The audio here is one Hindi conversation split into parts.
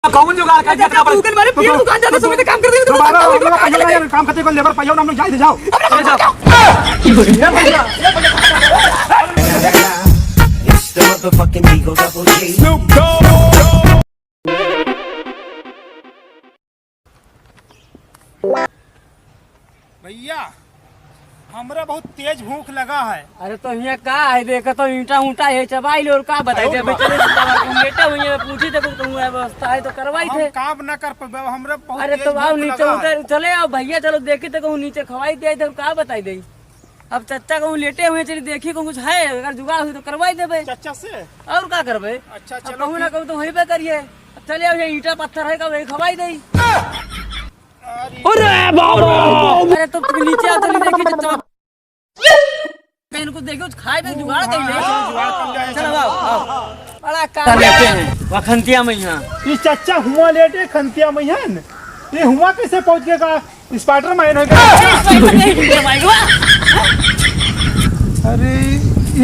कौन जुगाड़ कर दिया था पर मारे फिर दुकान जाते समय तो काम कर रहे हो तुम्हारा काम करते को लेबर पाइयो हम लोग जाए जाओ It's the motherfucking Eagle Double G. भैया हमरा बहुत तेज भूख लगा है। अरे तो ये का है देखो तो ईंटा ऊंटा है चबाई और का बताई दे बेचारे लेटे हुए हैं पूछी थे तुम व्यवस्था है तो करवाई थे काम न कर पाबे हमरा बहुत अरे तो आओ नीचे उतर चले आओ भैया चलो देखी तो कहूं नीचे खवाई दे थे का बताई दे अब चच्चा कहूं लेटे हुए चली देखी को कुछ है अगर जुगाड़ हुई तो करवाई देबे चच्चा से और का करबे। अच्छा चलो कहूं ना कहूं तो वहीं पे करिए चले आओ ये ईंटा पत्थर है का वही खवाई दे। अरे बाबा अरे तो नीचे आओ चली देखी चच्चा इनको देखो खाए पे जुगाड़ कर ले चलो आओ बड़ा काम लेते हैं वखंतिया मैया ये चच्चा हुआ लेटे खंतिया मैहन ये हुआ कैसे पहुंच गया स्पाइडरमैन हो गया। अरे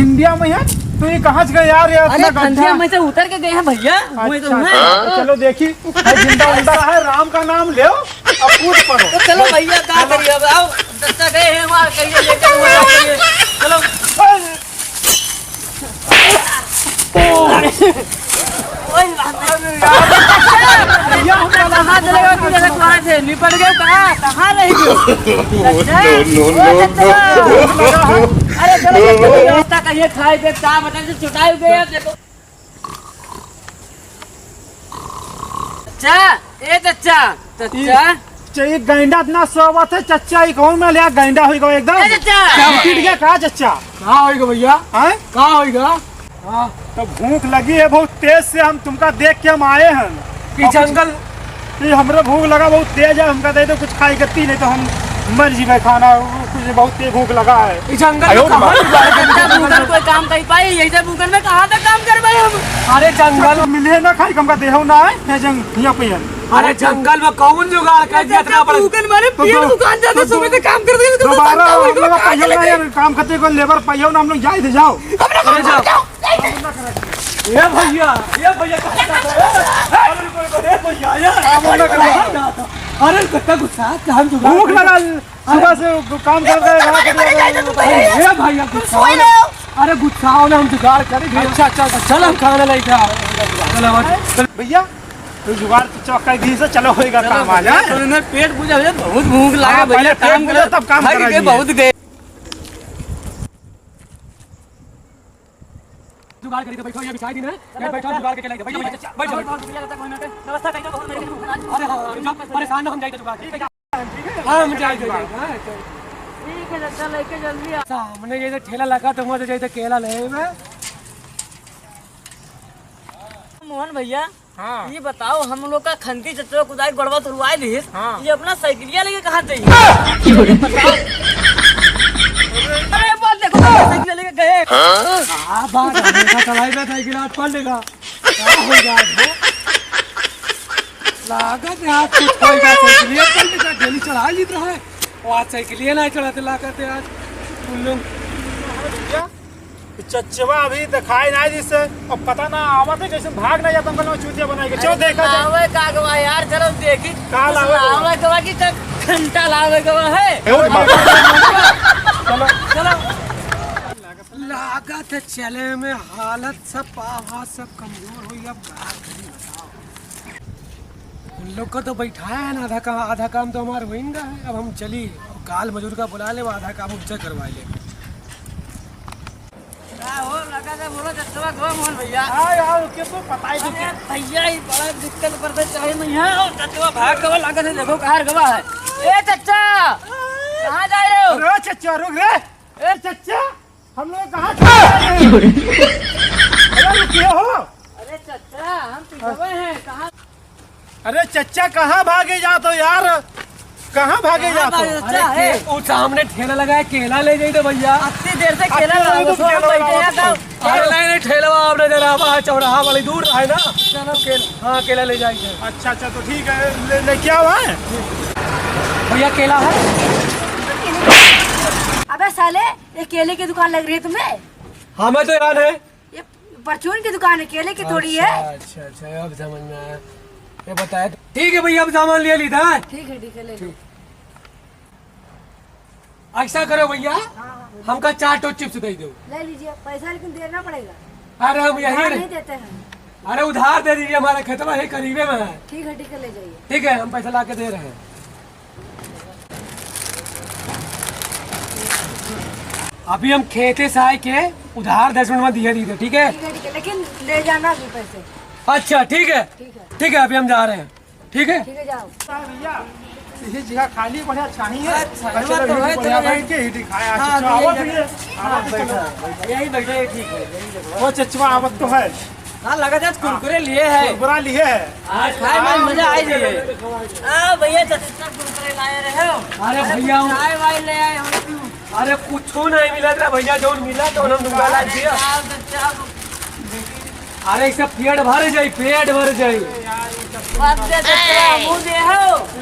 इंडिया मैहन तो ये कहाँ से गए यार अरे खंतिया में से उतर के गए हैं भैया अच्छा, चलो देखी जिंदा उंदा है राम का नाम ले अब कूद पड़ो तो चलो भैया क्या करिए अब आओ चच्चा गए हैं वहाँ कहिए लेकर वो जाइए चलो कहाँ चलेगा तुझे कहाँ से निपट गए कहाँ रह अरे चलो व्यवस्था कहिए खाए पे क्या बता चुटाई गए देखो चच्चा ए चच्चा चच्चा एक गैंडा इतना सोवत है चच्चा ही कौन में लिया गैंडा होगा एकदम चच्चा टूट गया कहा चच्चा कहाँ होगा भैया हैं कहाँ होगा तो भूख लगी है बहुत तेज से हम तुमका देख के हम आए हैं कि जंगल ये हमरे भूख लगा बहुत तेज है हमका दे दो कुछ खाई गती नहीं तो हम मर जी भाई खाना कुछ बहुत तेज भूख लगा है जंगल कोई काम कर पाई यही भूखन में कहाँ तक काम कर पाए हम अरे जंगल मिले ना खाई हमका देहो ना है जंग यहाँ पे अरे जंगल में कौन जुगाड़ कर दिया था पर मारे फिर दुकान जाते समय तो काम कर रहे हो दोबारा हम लोग पाइयो ना काम करते को लेबर पाइयो ना हम लोग जाए जाओ ये भैया अरे कितना गुस्सा हम भूख लगा सुबह से काम कर रहे ये भैया गुस्सा अरे गुस्सा ना हम जुगाड़ करेंगे अच्छा चल हम खाने लगे भैया तो जुगाड़ चौका घी से चलो होएगा काम आ जाए पेट पूजा बहुत भूख लगा भैया काम करो तब काम करेंगे बहुत गए जुगाड़ करके बैठो ये बिछा दी ना ये बैठो जुगाड़ करके लाइए बैठो बैठो व्यवस्था करके बहुत अरे हां परेशान ना हम जाए जुगाड़ ठीक है हां हम जाए ठीक है चच्चा लेके जल्दी आ सामने ये ठेला लगा तो वहां से जाए केला ले में मोहन भैया हाँ। ये बताओ हम लोग का खंती चच्चा कुदाई गड़वा तुरवाए दी हाँ। ये अपना साइकिलिया लेके कहाँ चाहिए बताओ अरे बात देखो साइकिल लेके गए हां बात देखा चलाई में साइकिल आज पड़ लेगा क्या होगा लागत है आज कुछ होगा साइकिल पड़ लेगा डेली चढ़ा ही रहा है और आज साइकिल नहीं चढ़ाते लागत है आज तुम लोग चच्चवा अभी दिखाई नहीं जिससे अब पता ना आवत है कैसे भाग नहीं जाता हम चूतिया बनाएंगे चलो देखा लावे कागवा यार चलो देखी का लावे गवा की घंटा लावे गवा है चलो चलो लागत है चले में हालत सब पावा सब कमजोर हुई अब क्या करी बताओ उन लोग को तो बैठाया है ना आधा काम तो हमारा होगा है अब हम चली काल मजूर का बुला ले आधा काम उनसे करवा ले हो लगा था बोलो चच्चा गो मोहन भैया यार के तो पता ही नहीं भैया ही बड़ा दिक्कत पर से चाहे नहीं है और चच्चा भाग गवा लगा है देखो कहां गवा है ए चच्चा कहां जा रहे हो अरे चच्चा रुक रे ए चच्चा हम लोग कहां जा रहे हैं अरे क्या हो अरे चच्चा हम पीछे हैं कहां अरे चच्चा कहां भागे जा तो यार कहां भागे जा तो अरे वो सामने ठेला लगा है केला ले जाइए भैया इतनी देर से केला लगा तो हम बैठे हैं तो केला नहीं ठेला आपने जरा वहाँ चौराहा वाली दूर है ना चलो केला हाँ केला ले जाइए अच्छा तो ठीक है ले क्या हुआ है भैया केला है अबे साले ये केले की दुकान लग रही है तुम्हें? हमें तो याद है ये परचून की दुकान है, केले की थोड़ी है। अच्छा अब समझ में आया। ये बताए। ठीक है भैया, अब सामान ले लीधा है। ठीक है ले लो। ऐसा करो भैया, हमका 4 टो चिप्स दे दो। ले लीजिए पैसा, लेकिन देना पड़ेगा। अरे हम यही उधार नहीं देते हैं। अरे उधार दे दीजिए, हमारा खेतवा है करीबे में है। ठीक है ले जाइए। ठीक है, हम पैसा ला के दे रहे हैं। अभी हम खेते से आए के उधार 10 मिनट में दिए दी थे। ठीक है ठीक है, लेकिन ले जाना भी पैसे। अच्छा ठीक है ठीक है, अभी हम जा रहे हैं। ठीक है ठीक है जाओ। भैया ये जगह खाली बढ़िया चाहिए। अच्छा, तो है, चलो बैठ के ही दिखाया। हाँ, चचा आवत यही है। यही बैठे, ठीक है। वो चचवा आवत तो है। हाँ लगा था कुरकुरे लिए है, बुरा लिए है। आज खाए में मजा आई है। भैया चचा कुरकुरे लाए रहे हो। अरे भैया चाय वाय ले आए हम। अरे कुछ नहीं मिला था भैया, जो मिला तो हम दुकान ला दिया। अरे इससे पेट भर जाई, पेट भर जाई।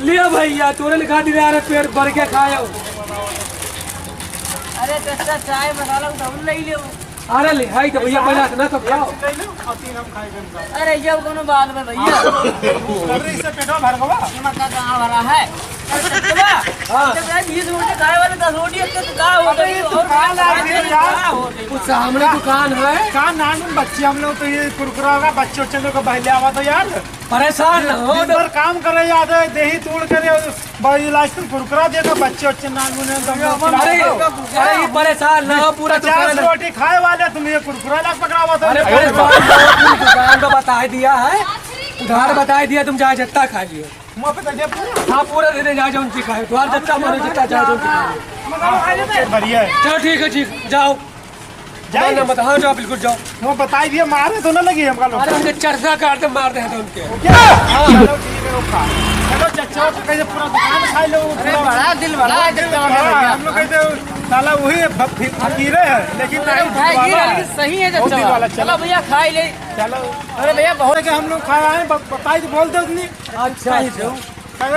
लिया भैया, तोरे लिखा दी रहे पेट भर के खाओ। अरे चचा चाय मसाला सब ले लियो। अरे ले हाई तो भैया पहले इतना तो खाओ। अरे जब कोनो बात में भैया अरे इससे पेटवा भर गवा। मक्का कहाँ भरा है? हाँ। जब 20 रोटी खाए वाले 10 रोटी अब तो क्या हो गई? और कहाँ ला दिए यार? कुछ सामने दुकान है। कहाँ नान बच्चे हम लोग तो ये कुरकुरा होगा, बच्चे उच्चे लोग को बहले आवा तो यार। परेशान न हो दिन भर काम करे याद है, देही तोड़ करे बड़ी लास्ट में कुरकुरा देगा, बच्चे उच्चे नान मुने अरे अरे ये परेशान न हो, पूरा 50 दुकान। रोटी खाए वाले तुम ये कुरकुरा ला पकड़ावा तो। अरे दुकान तो बता दिया है, उधार बता दिया, तुम चाहे जितना खा लियो। मुँह पे तो दे पूरा। हाँ पूरा दे दे, जा जो उनकी खाए, तुम्हारा जितना मानो जितना चाहे जो उनकी खाए। बढ़िया है। चलो ठीक है, ठीक जाओ। जाए ना मत, हाँ जाओ बिल्कुल जाओ। वो बताई दिए, मारे तो न लगी हमका लोग। अरे उनके चरसा काट के मार दे तो उनके। चलो ठीक है, वो खा। चलो चचा को कहे पूरा दुकान खाई लो। बड़ा दिल बड़ा है चचा का भैया। हम लोग कहते साला वही फकीरे है, लेकिन नहीं सही है बहुत दिल वाला। चलो भैया खाई ले। चलो अरे भैया बहुत के हम लोग खाए आए, बताई तो बोल दो उतनी। अच्छा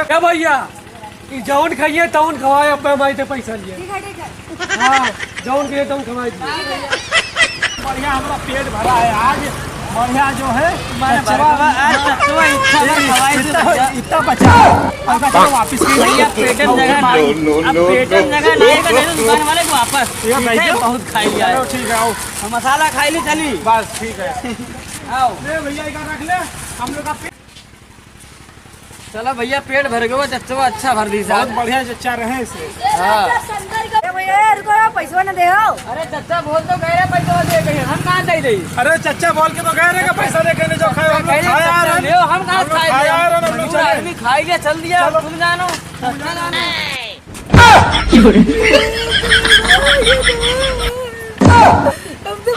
क्या भैया, ई जौन खाइए तौन खवाए, अब हमारे से पैसा लिए। ठीक है। हाँ जौन खाइए तौन खवाए दिए। बढ़िया हमारा पेट भरा है आज। बढ़िया जो है इतना बचा वापिस भैया पेटन जगह नहीं, अब पेटन जगह नहीं का नहीं दुकान वाले को वापस बहुत खाई लिया है। ठीक है, आओ हम मसाला खाई ली चली। बस ठीक है। आओ ले भैया इधर रख ले, हम लोग का पेट चलो भैया पेट भर गया, चचा अच्छा भर दी बहुत साहब। बढ़िया चचा रहे इसे। भैया रुको, पैसा न दे हो। अरे चचा बोल तो कह रहे पैसा दे गए, हम कहाँ दे दे? अरे चचा बोल के तो कह रहे पैसा दे के जो खाए हम लोग खाए आ रहे हैं। हम कहाँ खाए आ रहे हैं, हम लोग चले। आदमी खाई लिया चल दिया, तुम जानो तुम तो